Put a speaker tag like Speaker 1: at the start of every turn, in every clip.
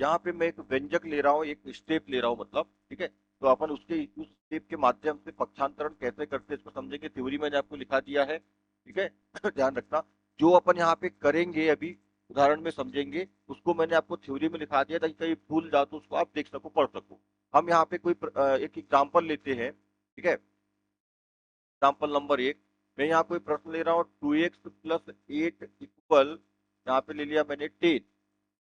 Speaker 1: यहाँ पे मैं एक व्यंजक ले रहा हूँ, एक स्टेप ले रहा हूँ मतलब, ठीक है। तो अपन उसके उस स्टेप के माध्यम से पक्षांतरण कैसे करते हैं इसको समझेंगे। थ्योरी मैंने आपको लिखा दिया है, ठीक है। ध्यान रखना, जो अपन यहाँ पे करेंगे अभी उदाहरण में समझेंगे, उसको मैंने आपको थ्योरी में लिखा दिया ताकि कहीं भूल जाओ तो उसको आप देख सको, पढ़ सको। हम यहाँ पे कोई एक एग्जाम्पल लेते हैं, ठीक है। एग्जाम्पल नंबर 1, मैं यहाँ कोई प्रश्न ले रहा हूँ, 2x+8 इक्वल, यहाँ पे ले लिया मैंने 10,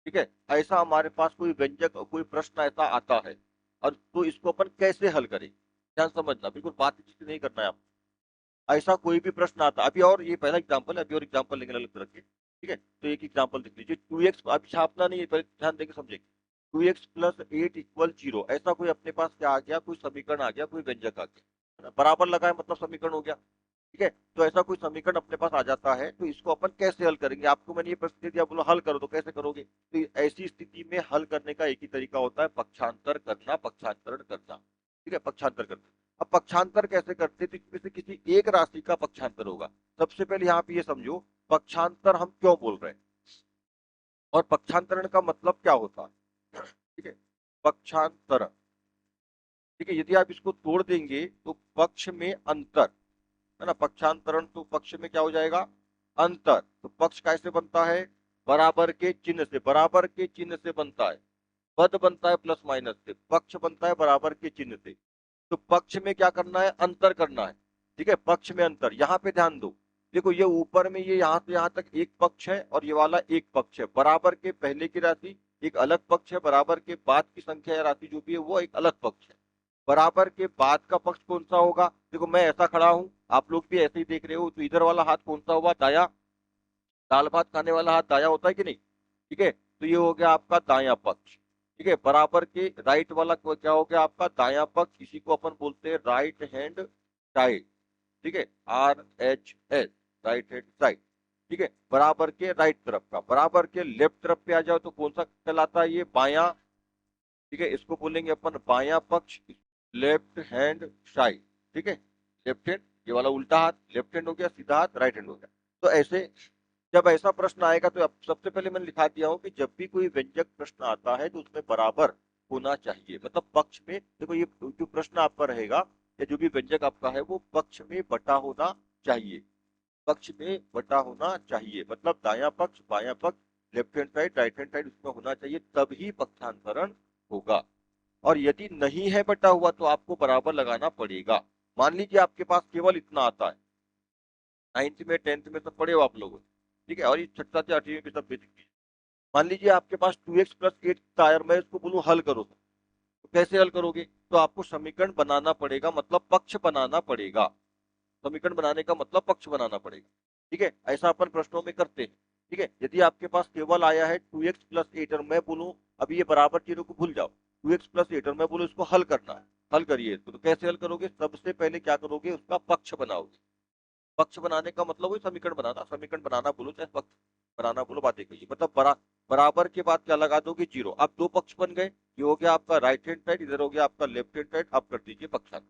Speaker 1: ठीक है। ऐसा हमारे पास कोई व्यंजक, कोई प्रश्न ऐसा आता है, और तो इसको अपन कैसे हल करें, ध्यान समझना, बिल्कुल बात नहीं करना है आप। ऐसा कोई भी प्रश्न आता, अभी और ये पहला एग्जाम्पल है, अभी और एग्जाम्पल लेंगे अलग तरह के, ठीक है। तो एक एग्जाम्पल देख लीजिए, 2x, अभी छापना नहीं है, पहले ध्यान देके समझेंगे। 2x+8 = 0, ऐसा कोई अपने पास क्या आ गया, कोई समीकरण आ गया, कोई व्यंजक आ गया, बराबर लगाए मतलब समीकरण हो गया, ठीक है। तो ऐसा कोई समीकरण अपने पास आ जाता है, तो इसको अपन कैसे हल करेंगे। आपको मैंने ये प्रश्न दे दिया, बोलो हल करो, तो कैसे करोगे। तो ऐसी स्थिति में हल करने का एक ही तरीका होता है, पक्षांतर करना, पक्षांतरण करना, ठीक है, पक्षांतर करना। अब पक्षांतर कैसे करते, तो इसमें से किसी एक राशि का पक्षांतर होगा। सबसे पहले यहाँ पे ये समझो, पक्षांतर हम क्यों बोल रहे हैं और पक्षांतरण का मतलब क्या होता है, ठीक है। पक्षांतरण, ठीक है, यदि आप इसको तोड़ देंगे तो पक्ष में अंतर, है ना, पक्षांतरण, तो पक्ष में क्या हो जाएगा, अंतर। तो पक्ष कैसे बनता है, बराबर के चिन्ह से, बराबर के चिन्ह से बनता है। पद बनता है प्लस माइनस से, पक्ष बनता है बराबर के चिन्ह से। तो पक्ष में क्या करना है, अंतर करना है, ठीक है, पक्ष में अंतर। यहाँ पे ध्यान दो, देखो ये ऊपर में ये यहाँ से यहाँ तक एक पक्ष है और ये वाला एक पक्ष है, बराबर के पहले की राशि एक अलग पक्ष है, बराबर के बाद की संख्या या राशि जो भी है वो एक अलग पक्ष है। बराबर के बाद का पक्ष कौन सा होगा, देखो मैं ऐसा खड़ा हूं, आप लोग भी ऐसे ही देख रहे हो, तो इधर वाला हाथ कौन सा हुआ, दाया। दाल भात खाने वाला हाथ दाया होता है कि नहीं, ठीक है। तो ये हो गया आपका दाया पक्ष, ठीक है। बराबर के राइट वाला क्या हो गया आपका दाया पक्ष, इसी को अपन बोलते हैं राइट हैंड साइड, ठीक है, RHS, राइट हैंड साइड, ठीक है। बराबर के राइट तरफ का, बराबर के लेफ्ट तरफ पे आ जाओ तो कौन सा कहलाता है, ये बाया, ठीक है, इसको बोलेंगे अपन बाया पक्ष, लेफ्ट हैंड साइड, ठीक है। लेफ्ट हैंड, ये वाला उल्टा हाथ लेफ्ट हैंड हो गया, सीधा हाथ राइट हैंड हो गया। तो ऐसे जब ऐसा प्रश्न आएगा तो अब सबसे पहले मैंने लिखा दिया हूं कि जब भी कोई व्यंजक प्रश्न आता है तो उसमें बराबर होना चाहिए, मतलब पक्ष में, देखो ये जो प्रश्न आपका रहेगा या जो भी व्यंजक आपका है वो पक्ष में बटा होना चाहिए, पक्ष में बटा होना चाहिए, मतलब दाया पक्ष बाया पक्ष left hand side right hand side उसमें होना चाहिए, तभी पक्षांतरण होगा। और यदि नहीं है बटा हुआ तो आपको बराबर लगाना पड़ेगा। मान लीजिए आपके पास केवल इतना आता है, 9th में 10th में सब पढ़े हो आप लोग, ठीक है, और ये छठा से 8वीं में भी सब बेसिक। मान लीजिए आपके पास 2x+8 था और मैं इसको बोलूं हल करो, तो कैसे हल करोगे, तो आपको समीकरण बनाना पड़ेगा, मतलब पक्ष बनाना पड़ेगा। समीकरण बनाने का मतलब पक्ष बनाना पड़ेगा, ठीक है। ऐसा अपन प्रश्नों में करते हैं, ठीक है। यदि आपके पास केवल आया है 2x+8 और मैं बोलूं अभी ये बराबर चीजों को भूल जाओ, 2x+8 और मैं बोलूं इसको हल करना है, हल करिए इसको, तो कैसे हल करोगे, सबसे पहले क्या करोगे, उसका पक्ष बनाओगे। पक्ष बनाने का मतलब वही समीकरण बनाना, समीकरण बनाना बोलो चाहे पक्ष बनाना बोलो, बात एक ही, मतलब बराबर के बाद क्या लगा दोगे, जीरो। अब दो पक्ष बन गए, ये हो गया आपका राइट हैंड साइड, इधर हो गया आपका लेफ्ट हैंड साइड, आप कर दीजिए पक्षांतर,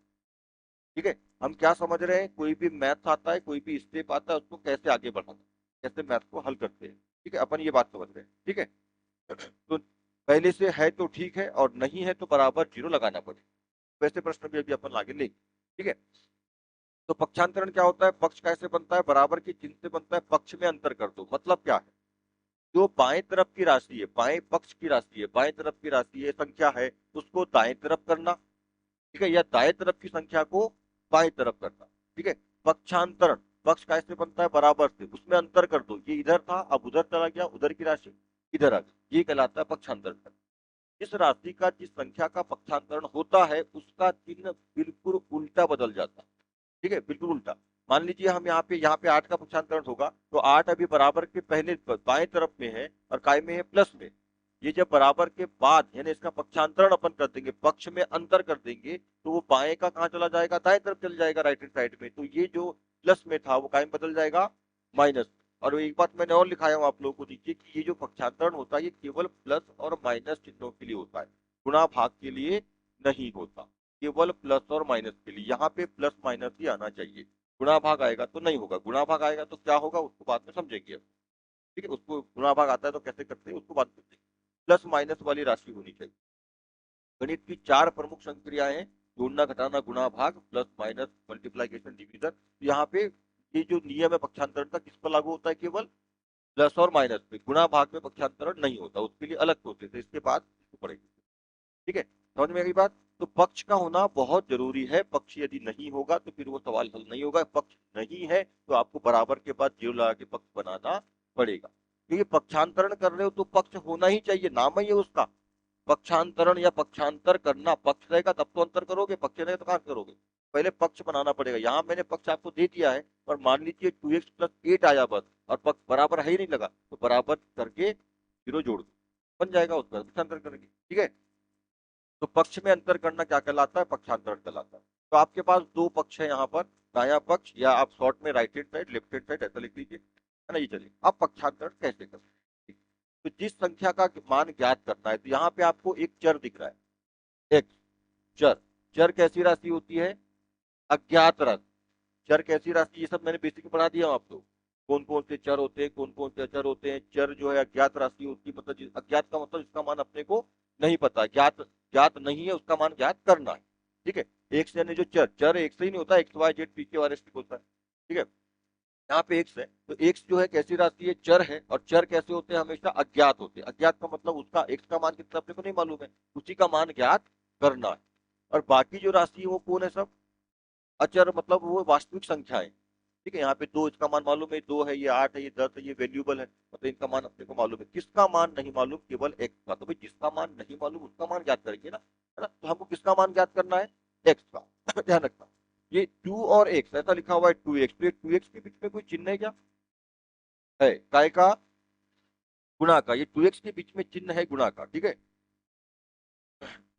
Speaker 1: ठीक है। हम क्या समझ रहे हैं, कोई भी मैथ आता है, कोई भी स्टेप आता है, उसको कैसे आगे बढ़ाना, कैसे मैथ को हल करते हैं, ठीक है, अपन ये बात समझ रहे हैं, ठीक है। तो पहले से है तो ठीक है, और नहीं है तो बराबर जीरो लगाना पड़ेगा। वैसे प्रश्न भी अभी अपन आगे लेंगे, ठीक है। तो पक्षांतरण क्या होता है, पक्ष कैसे बनता है, बराबर की चिन्ह से बनता है, पक्ष में अंतर कर दो, मतलब क्या है, जो बाएं तरफ की राशि है, बाएं पक्ष की राशि है, बाएं तरफ की राशि है, संख्या है, उसको दाएं तरफ करना, ठीक है, या दाएं तरफ की संख्या को बाएं तरफ करना, ठीक है। पक्षांतरण, पक्ष कैसे बनता है, बराबर से, उसमें अंतर कर दो, ये इधर था अब उधर चला गया, उधर की राशि इधर आ गई, ये कहलाता है पक्षांतरण। इस राशि का जिस संख्या का पक्षांतरण होता है उसका चिन्ह बिल्कुल उल्टा बदल जाता है, ठीक है, बिल्कुल उल्टा। मान लीजिए हम यहाँ पे 8 का पक्षांतरण होगा, तो 8 अभी बराबर के पहले बाएं तरफ में है और काय में है, प्लस में। ये जब बराबर के बाद यानी इसका पक्षांतरण अपन कर देंगे, पक्ष में अंतर कर देंगे, तो वो बाएं का कहाँ चला जाएगा, दाएं तरफ चल जाएगा, राइट हैंड साइड में। तो ये जो प्लस में था वो काय में बदल जाएगा, माइनस। और एक बात मैंने और लिखाया हूँ आप लोगों को, देखिए कि ये जो पक्षांतरण होता है ये केवल प्लस और माइनस चिन्हों के लिए होता है, गुणा भाग के लिए नहीं होता, केवल प्लस और माइनस के लिए। यहाँ पे प्लस माइनस ही आना चाहिए, गुणा भाग आएगा तो नहीं होगा, गुणा भाग आएगा तो क्या होगा उसको बाद में समझेंगे, ठीक है। उसको गुणा भाग आता है तो कैसे करते हैं उसको बाद में समझेंगे। प्लस माइनस वाली राशि होनी चाहिए। गणित की 4 प्रमुख संक्रियाएं हैं, जोड़ना, घटाना, गुणा, भाग, प्लस माइनस, मल्टीप्लीकेशन, डिवीजन। यहाँ पे ये जो नियम है पक्षांतरण का किस पर लागू होता है? केवल प्लस और माइनस पे। गुणा भाग में पक्षांतरण नहीं होता, उसके लिए अलग प्रोसेस है, इसके बाद इसको पढ़ेंगे। ठीक है, समझ में आ गई बात? तो पक्ष का होना बहुत जरूरी है, पक्ष यदि नहीं होगा तो फिर वो सवाल हल नहीं होगा। पक्ष नहीं है तो आपको बराबर के बाद जीरो लगा के पक्ष बनाना पड़ेगा, क्योंकि पक्षांतरण कर रहे हो तो पक्ष होना ही चाहिए, नाम ही है उसका पक्षांतरण या पक्षांतर करना। पक्ष रहेगा तब तो अंतर करोगे, पक्ष रहेगा तो कहाँ करोगे? पहले पक्ष बनाना पड़ेगा। यहाँ मैंने पक्ष आपको दे दिया है, और मान लीजिए 2x+8 आया बस, और पक्ष बराबर है ही नहीं लगा, तो बराबर करके जीरो जोड़ दो, बन जाएगा, उसका पक्षांतर करेंगे। ठीक है, तो पक्ष में अंतर करना क्या कहलाता है? पक्षांतरण कहलाता है। तो आपके पास दो पक्ष है यहाँ पर, दायां पक्ष, या आप शॉर्ट में right hand side, left hand side ऐसा लिख लीजिए, है ना? ये चलिए आप पक्षांतरण कैसे करते हैं। तो जिस संख्या का मान ज्ञात करना है, तो यहाँ पे आपको एक चर दिख रहा है, एक चर। चर कैसी राशि होती है? अज्ञात राशि। चर कैसी राशि? ये सब मैंने बेसिक में पढ़ा दिया हूं आपको, कौन कौन से चर होते हैं, कौन कौन से अचर होते हैं। चर जो है अज्ञात राशि होती है, मतलब अज्ञात का मतलब इसका मान अपने को नहीं पता, ज्ञात ज्ञात नहीं है, उसका मान ज्ञात करना है। ठीक है, एक से यानी जो चर, चर एक से ही नहीं होता, एक्स वाई जेड पी के आर एस टी होता है। ठीक है, यहाँ पे एक्स है, तो एक्स जो है कैसी राशि है? चर है। और चर कैसे होते हैं? हमेशा अज्ञात होते हैं। अज्ञात का मतलब उसका एक्स का मान कितना अपने को नहीं मालूम है, उसी का मान ज्ञात करना है। और बाकी जो राशि है वो कौन है? सब अचर, मतलब वो वास्तविक संख्या है। ठीक है, यहाँ पे दो, इसका मान मालूम है, दो है, ये 8 है, ये 10 है, ये वैल्यूएबल है, मतलब इनका मान अपने को मालूम है। किसका मान नहीं मालूम? केवल एक्स का। तो भाई जिसका मान नहीं मालूम उसका मान ज्ञात करेंगे ना, है ना? तो हमको किसका मान ज्ञात करना है? एक्स का। ध्यान रखना, ये 2 और एक्स ऐसा लिखा हुआ है, 2x, तो ये 2x के बीच में कोई चिन्ह है क्या? है, काय का? गुणा का। ये 2x के बीच में चिन्ह है गुणा का। ठीक है,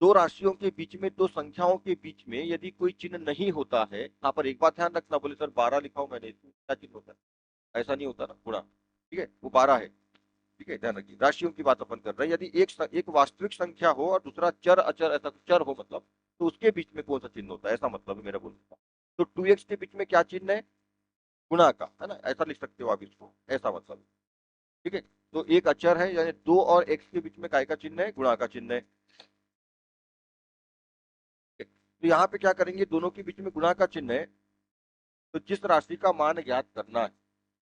Speaker 1: दो राशियों के बीच में, दो संख्याओं के बीच में यदि कोई चिन्ह नहीं होता है, यहाँ पर एक बात ध्यान रखना, बोले सर 12 लिखा हूं मैंने, इसमें क्या चिन्ह होता है? ऐसा नहीं होता ना, गुणा। ठीक है, वो 12 है। ठीक है, ध्यान रखिए, राशियों की बात अपन कर रहे हैं। यदि एक वास्तविक संख्या हो और दूसरा चर अचर, ऐसा चर हो मतलब, तो उसके बीच में कौन सा चिन्ह होता है, ऐसा मतलब है मेरा बोलने का। तो 2x के बीच में क्या चिन्ह है? गुणा का, है ना? ऐसा लिख सकते हो आप इसको, ऐसा मतलब। ठीक है, तो एक अचर है, यानी 2 और x के बीच में काय का चिन्ह है? गुणा का चिन्ह है। तो यहाँ पे क्या करेंगे, दोनों के बीच में गुणा का चिन्ह है, तो जिस राशि का मान ज्ञात करना है,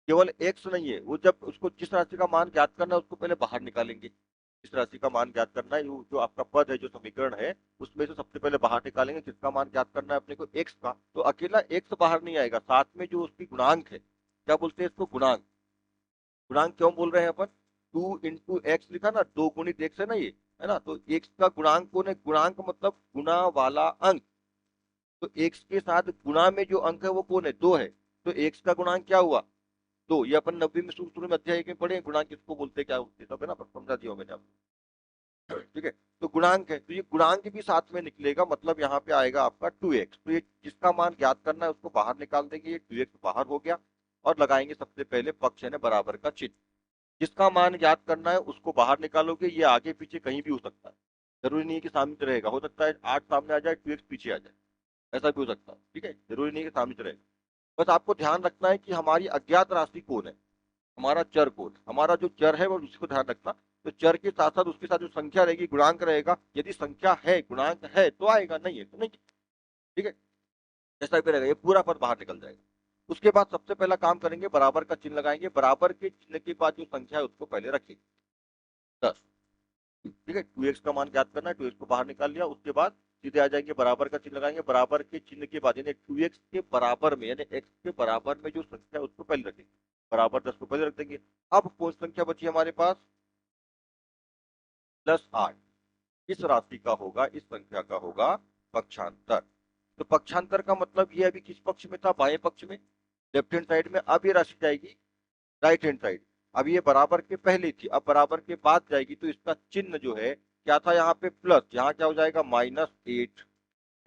Speaker 1: केवल एक्स नहीं है वो, जब उसको जिस राशि का मान ज्ञात करना है उसको पहले बाहर निकालेंगे। जिस राशि का मान ज्ञात करना है, जो आपका पद है, जो समीकरण है, उसमें से सबसे पहले बाहर निकालेंगे किसका मान ज्ञात करना है अपने को? एक्स का। तो अकेला एक्स बाहर नहीं आएगा, साथ में जो उसकी गुणांक है, क्या बोलते हैं इसको? गुणांक। गुणांक क्यों बोल रहे हैं अपन? 2 × x लिखा ना, 2 × x है ना ये, है ना? तो एक्स का गुणांक कौन है? गुणांक मतलब गुणा वाला अंक। तो एक्स के साथ गुणा में जो अंक है वो कौन है? 2 है। तो एक्स का गुणांक क्या हुआ? 2। ये अपन 90 में शुरू में अध्याय में पढ़े, गुणांक किसको बोलते हैं, क्या होते हैं, सब है ना, समझा दिया मैंने आपको। ठीक है, तो गुणांक है, तो ये गुणांक भी साथ में निकलेगा, मतलब यहाँ पे आएगा आपका 2x। तो ये जिसका मान ज्ञात करना है उसको बाहर निकाल देंगे, ये 2x बाहर हो गया, और लगाएंगे सबसे पहले पक्ष है ना बराबर का चिन्ह। जिसका मान ज्ञात करना है उसको बाहर निकालोगे, ये आगे पीछे कहीं भी हो सकता है, जरूरी नहीं है कि सामने रहेगा, हो सकता है 8 सामने आ जाए, 2x पीछे आ जाए, ऐसा भी हो सकता है। ठीक है, जरूरी नहीं है कि सामने रहेगा। बस आपको ध्यान रखना है कि हमारी अज्ञात राशि कौन है, हमारा चर कौन, हमारा जो चर है वो, उसको ध्यान रखना। तो चर के साथ साथ उसके साथ जो संख्या रहेगी, गुणांक रहेगा, यदि संख्या है, गुणांक है तो आएगा, नहीं है तो नहीं। ठीक है, ऐसा भी रहेगा, ये पूरा पद बाहर निकल जाएगा। उसके बाद सबसे पहला काम करेंगे, बराबर का चिन्ह लगाएंगे। बराबर के चिन्ह के बाद जो संख्या है उसको पहले रखेंगे 10। ठीक है, 2x का मान ज्ञात करना है, 2x को बाहर निकाल लिया, उसके बाद सीधे आ जाएंगे, बराबर का चिन्ह लगाएंगे। बराबर के चिन्ह के बाद यानी 2x के बराबर में, यानी x के बराबर में जो संख्या है उसको पहले रखेंगे, बराबर 10 को पहले रख देंगे। अब कौन संख्या बची हमारे पास? +8। इस राशि का होगा, इस संख्या का होगा पक्षांतर। तो पक्षांतर का मतलब ये अभी किस पक्ष में था? बाएं पक्ष में, लेफ्ट हैंड साइड में। अब ये राशि जाएगी राइट हैंड साइड। अब ये बराबर के पहले थी, अब बराबर के बाद जाएगी, तो इसका चिन्ह जो है क्या था? यहाँ पे प्लस, यहाँ क्या हो जाएगा? -8,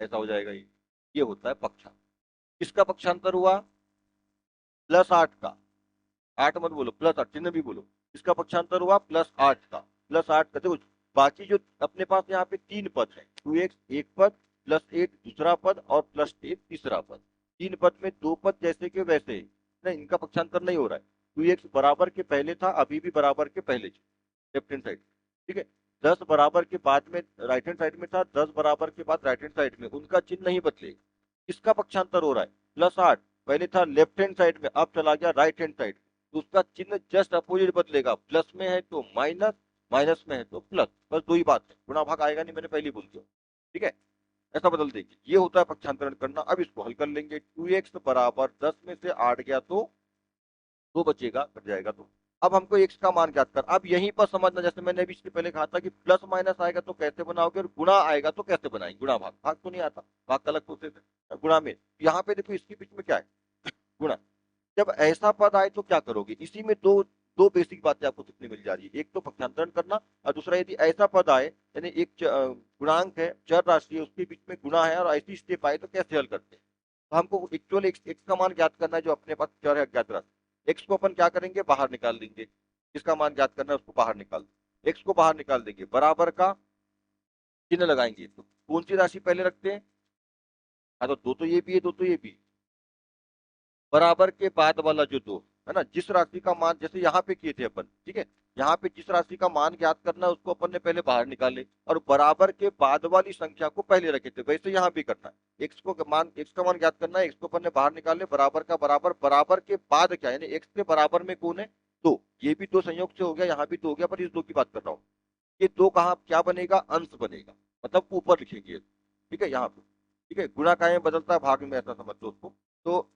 Speaker 1: ऐसा हो जाएगा। ये होता है पक्षांतर। किसका पक्षांतर हुआ? +8 का। 8 मत बोलो, +8 चिन्ह भी बोलो। इसका पक्षांतर हुआ +8 का। +8 का देखो, बाकी जो अपने पास यहाँ पे 3 पद है, 2x एक पद, +8 दूसरा पद, और +8 तीसरा पद। 3 पद में 2 पद जैसे के वैसे ही, नहीं इनका पक्षांतर नहीं हो रहा है। 2x बराबर के पहले था, अभी भी बराबर के पहले लेफ्ट हैंड साइड। ठीक है। 10 बराबर के बाद में राइट हैंड साइड में था, 10 बराबर के बाद राइट हैंड साइड में, उनका चिन्ह नहीं बदलेगा। किसका पक्षांतर हो रहा है? +8 पहले था लेफ्ट हैंड साइड में, अब चला गया राइट हैंड साइड, तो उसका चिन्ह जस्ट अपोजिट बदलेगा, प्लस में है तो माइनस, माइनस में है तो प्लस, बस दो ही बात है, गुणा भाग आएगा नहीं, मैंने पहले बोल दिया। ठीक है, ऐसा बदल देंगे, ये होता है पक्षांतरण करना। अब इसको हल कर लेंगे, 2x बराबर 10 में से 8 गया तो 2 बचेगा, कट जाएगा तो। अब हमको x का मान ज्ञात कर, अब यहीं पर समझना, जैसे मैंने अभी इसके पहले कहा था कि प्लस माइनस आएगा तो कैसे बनाओगे और गुणा आएगा तो कैसे बनाएंगे, गुणा भाग, भाग तो नहीं आता, भाग का अलग प्रोसेस है, गुणा में। यहाँ पे देखो इसके बीच में क्या है, गुणा। जब ऐसा पद आए तो क्या करोगे, इसी में दो दो बेसिक बातें आपको सीखने मिल जा रही है, एक तो पक्षांतरण करना, और दूसरा यदि ऐसा पद आए, यानी एक गुणांक है, चर राशि है, उसके बीच में गुणा है और ऐसी स्टेप आए तो कैसे हल करते हैं। तो हमको एक्चुअल एक्स का मान ज्ञात करना है, जो अपने पास चर है अज्ञात राशि, एक्स को अपन क्या करेंगे, बाहर निकाल देंगे, जिसका मान ज्ञात करना है उसको बाहर निकाल देंगे, एक्स को बाहर निकाल देंगे, बराबर का चिन्ह लगाएंगे, तो कौन सी राशि पहले रखते हैं, हाँ तो दो तो ये भी है, दो तो ये भी है, बराबर के बाद वाला जो दो है ना, जिस राशि का मान जैसे यहाँ पे किए थे अपन, ठीक है, यहाँ पे जिस राशि का मान ज्ञात करना है उसको अपन ने पहले बाहर निकाले, और बराबर के बाद वाली संख्या को पहले रखे थे, वैसे यहाँ भी करना है, एक्स का मान ज्ञात करना है, एक्स को अपन ने बाहर निकाले, बराबर का बराबर, बराबर के बाद क्या, यानी एक्स के बराबर में कौन है, दो, ये भी दो संयोग से हो गया, यहाँ भी दो हो गया, पर इस दो की बात कर रहा हूँ। ये दो कहाँ क्या बनेगा, अंश बनेगा, मतलब ऊपर लिखेंगे, ठीक है, यहाँ पे, ठीक है, गुणा काय में बदलता है भाग में, ऐसा समझ लो उसको। तो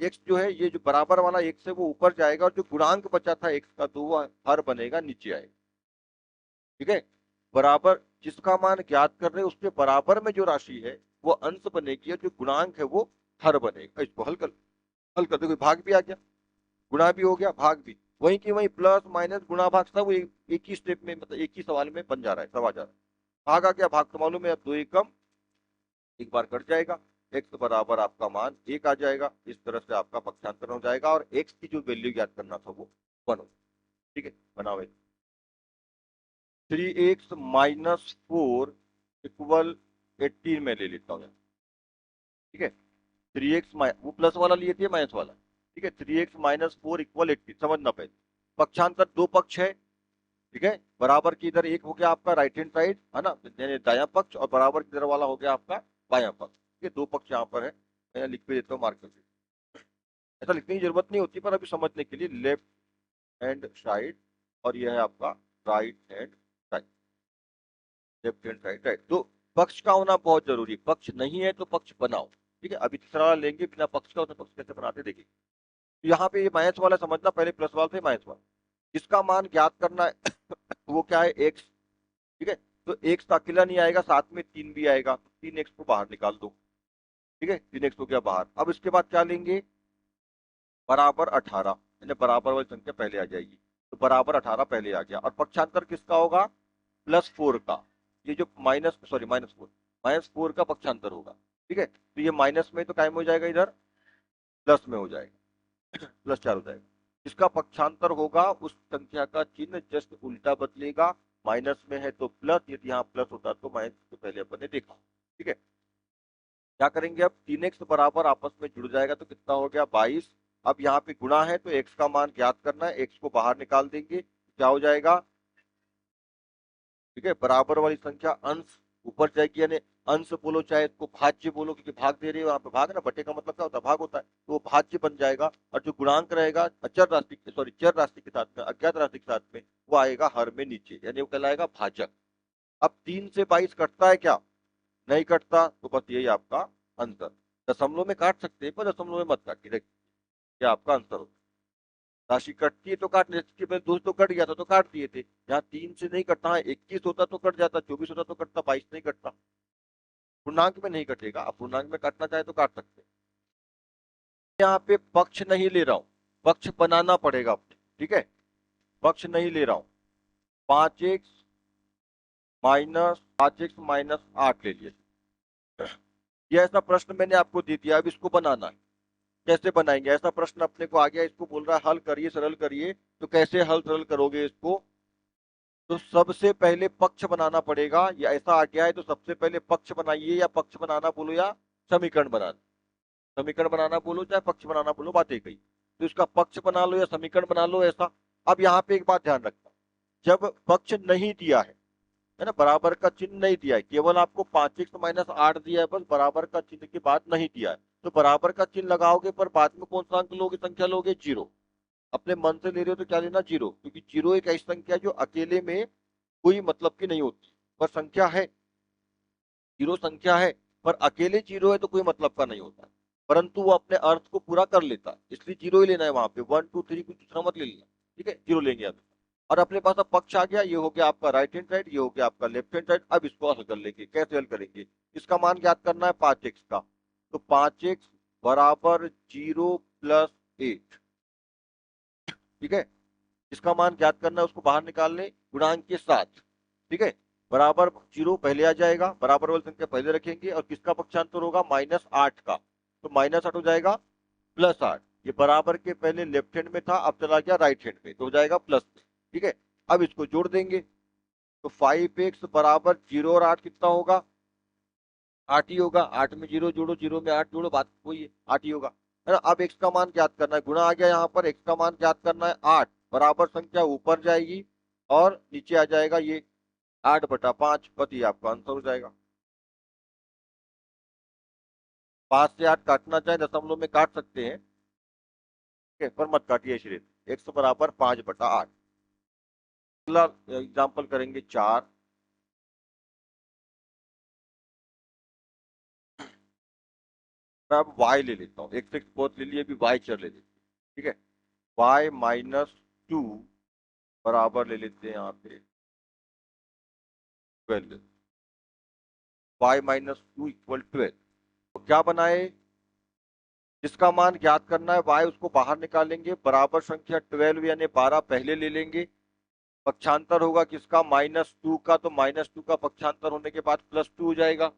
Speaker 1: एक्स जो है, ये जो बराबर वाला एक्स है वो ऊपर जाएगा, और जो गुणांक बचा था एक्स का, तो वो हर बनेगा नीचे आएगा। ठीक है, बराबर जिसका मान ज्ञात कर रहे हैं उसके बराबर में जो राशि है वो अंश बनेगी, और जो गुणांक है वो हर बनेगा। इसको हल कर देखो, भाग भी आ गया, गुणा भी हो गया, भाग भी, वही की वही, प्लस माइनस गुणा भाग सब एक ही स्टेप में, मतलब एक ही सवाल में बन जा रहा है, सब आ जा रहा है। भाग आ गया, भाग तो मालूम है, अब दो एकम एक बार कट जाएगा, एक्स बराबर आपका मान 1 आ जाएगा, इस तरह से आपका पक्षांतर हो जाएगा, और एक्स की जो वैल्यू ज्ञात करना था वो 1 हो। ठीक है, बनाओ, 3x - 4 इक्वल 18 में ले लेता हूँ। ठीक है, 3x, वो प्लस वाला लिए थे, माइनस वाला, ठीक है, 3x - 4 इक्वल 18, समझना पहले, पक्षांतर दो पक्ष है, ठीक है, बराबर की इधर एक हो गया आपका राइट हैंड साइड, है ना, यानी दायां पक्ष, और बराबर की इधर वाला हो गया आपका बायां पक्ष, ये दो पक्ष यहाँ पर है, मैं लिख भी देता हूँ मार्कर से, ऐसा लिखने की जरूरत नहीं होती, पर अभी समझने के लिए, लेफ्ट हैंड साइड और यह है आपका right hand side, left hand side, right. तो पक्ष का होना बहुत जरूरी है, पक्ष नहीं है तो पक्ष बनाओ। ठीक है, अभी तीसरा वाला लेंगे बिना पक्ष का, उसमें पक्ष कैसे बनाते देखिए। तो यहाँ पे ये माइनस वाला समझना, पहले प्लस वाला थे, माइनस वाला, जिसका मान ज्ञात करना है वो क्या है, एक्स। ठीक है, तो एक्स अकेला नहीं आएगा, साथ में 3 भी आएगा, तो 3x को बाहर निकाल दो। ठीक है, 3x हो गया बाहर, अब इसके बाद क्या लेंगे, बराबर 18, यानी बराबर वाली संख्या पहले आ जाएगी, तो बराबर 18 पहले आ गया, और पक्षांतर किसका होगा, +4 का, ये जो माइनस, सॉरी -4 का पक्षांतर होगा। ठीक है, तो ये माइनस में तो कायम हो जाएगा, इधर प्लस में हो जाएगा, +4 हो जाएगा, इसका पक्षांतर होगा, उस संख्या का चिन्ह जस्ट उल्टा बदलेगा, माइनस में है तो प्लस, यदि यहाँ प्लस होता तो माइनस, तो पहले अपन ने देखा। ठीक है, क्या करेंगे, अब 3x बराबर आपस में जुड़ जाएगा, तो कितना हो गया, 22। अब यहाँ पे गुणा है तो x का मान ज्ञात करना है, x को बाहर निकाल देंगे, क्या हो जाएगा, ठीक है, बराबर वाली संख्या अंश ऊपर जाएगी, यानी अंश बोलो चाहे इसको भाज्य बोलो, क्योंकि भाग दे रहे हो, यहाँ पे भाग ना, बटे का मतलब क्या होता है, भाग होता है, तो वो भाज्य बन जाएगा, और जो गुणांक रहेगा अचर राशि, सॉरी चर राशि के साथ में, अज्ञात राशि के साथ में, वो आएगा हर में नीचे, यानी वो कहलाएगा भाजक। अब 3 से 22 कटता है क्या, नहीं कटता, तो बस यही आपका अंतर, दशमलव में काट सकते हैं पर दशमलव में मत काटिए, देखिए ये आपका अंतर होता है। राशि कटती है तो काट ले, इसके पहले 2 तो कट गया था तो काट दिए थे, यहाँ 3 से नहीं कटता है, 21 होता तो कट जाता, 24 होता तो कटता, 22 नहीं कटता, पूर्णांक में नहीं कटेगा, आप पूर्णांक में काटना चाहे तो काट सकते हैं। यहाँ पे पक्ष नहीं ले रहा हूं, पक्ष बनाना पड़ेगा अपने, ठीक है, पक्ष नहीं ले रहा हूं, 5x - 8 ले लिया, ये ऐसा प्रश्न मैंने आपको दे दिया, अब इसको बनाना है, कैसे बनाएंगे, ऐसा प्रश्न अपने को आ गया, इसको बोल रहा है हल करिए, सरल करिए, तो कैसे हल सरल करोगे इसको, तो सबसे पहले पक्ष बनाना पड़ेगा, या ऐसा आ गया है तो सबसे पहले पक्ष बनाइए, या पक्ष बनाना बोलो या समीकरण बनाना, समीकरण बनाना बोलो चाहे पक्ष बनाना बोलो, बात एक ही, तो इसका पक्ष बना लो या समीकरण बना लो, ऐसा। अब यहाँ पे एक बात ध्यान रखना, जब पक्ष नहीं दिया है ना, बराबर का चिन्ह नहीं दिया है, केवल आपको 5x - 8 दिया है, बस बराबर का चिन्ह की बात नहीं दिया है, तो बराबर का चिन्ह लगाओगे पर बाद में कौन सा अंक लोगे, संख्या लोगे, जीरो। अपने मन से ले रहे हो तो क्या लेना, जीरो, क्योंकि जीरो एक ऐसी संख्या है जो अकेले में कोई मतलब की नहीं होती, पर संख्या है, जीरो संख्या है, पर अकेले जीरो है तो कोई मतलब का नहीं होता, परंतु वो अपने अर्थ को पूरा कर लेता है, इसलिए जीरो ही लेना है वहां पे, 1 2 3 कुछ दूसरा मत ले लेना, ठीक है, जीरो लेंगे अब। और अपने पास अब पक्ष आ गया, ये हो गया आपका राइट हैंड साइड, ये हो गया आपका लेफ्ट हैंड साइड। अब इसको हल कर लेंगे, कैसे हल करेंगे, इसका मान ज्ञात करना है 5x का, तो 5x बराबर 0 + 8, ठीक है, इसका मान ज्ञात करना है, उसको बाहर निकाल लें गुणांक के साथ, ठीक है, बराबर जीरो पहले आ जाएगा, बराबर वाली संख्या पहले रखेंगे, और किसका पक्षांतर होगा, -8 का, तो -8 हो जाएगा +8, ये बराबर के पहले लेफ्ट हैंड में था, अब चला गया राइट हैंड में, तो हो जाएगा प्लस में, ठीक है। अब इसको जोड़ देंगे, तो 5x बराबर 0 और 8 कितना होगा, 8 ही होगा, 8 में 0 जोड़ो, 0 में 8 जोड़ो, बात वही है, 8 ही होगा, है ना। अब x का मान ज्ञात करना है, गुणा आ गया यहाँ पर, x का मान ज्ञात करना है 8, बराबर संख्या ऊपर जाएगी और नीचे आ जाएगा ये 8/5, बस ये आपका आंसर हो जाएगा। 5 से 8 काटना चाहे दशमलव में काट सकते हैं, ठीक है, पर मत काटिए श्रेत, x बराबर 5/8। अगला एग्जाम्पल करेंगे 4, मैं अब y ले लेता हूँ, x बहुत ले लिए, अभी y चर ले लेते हैं, ठीक है, y - 2 बराबर ले लेते हैं यहाँ पे 12, y - 2 = 12, तो क्या बनाए, जिसका मान ज्ञात करना है y, उसको बाहर निकालेंगे, बराबर संख्या 12 यानी 12 पहले ले लेंगे, पक्षांतर होगा किसका, -2 का, तो -2 का पक्षांतर होने के बाद +2 हो जाएगा,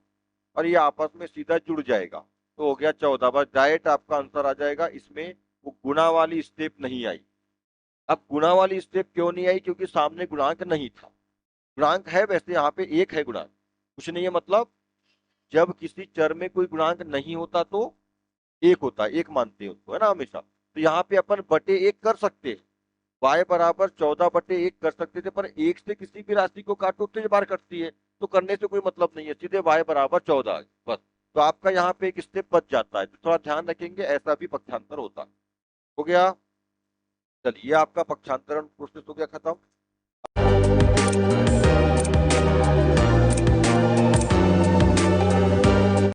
Speaker 1: और ये आपस में सीधा जुड़ जाएगा, तो हो गया 14, बस डायरेक्ट आपका आंसर आ जाएगा, इसमें वो गुणा वाली स्टेप नहीं आई। अब गुणा वाली स्टेप क्यों नहीं आई, क्योंकि सामने गुणांक नहीं था, गुणांक है वैसे यहाँ पे एक है गुणांक, कुछ नहीं है, मतलब जब किसी चर में कोई गुणांक नहीं होता तो एक होता है, एक मानते हैं उसको, है ना, हमेशा, तो यहाँ पे अपन बटे एक कर सकते हैं, y बराबर 14/1 कर सकते थे, पर एक से किसी भी राशि को काटो तो ये बार कटती है, तो करने से कोई मतलब नहीं है, सीधे y बराबर 14 बस, तो आपका यहाँ पे एक स्टेप बच जाता है, तो थोड़ा ध्यान रखेंगे, ऐसा भी पक्षांतर होता है। हो गया, चलिए आपका पक्षांतरण प्रोसेस हो गया खत्म।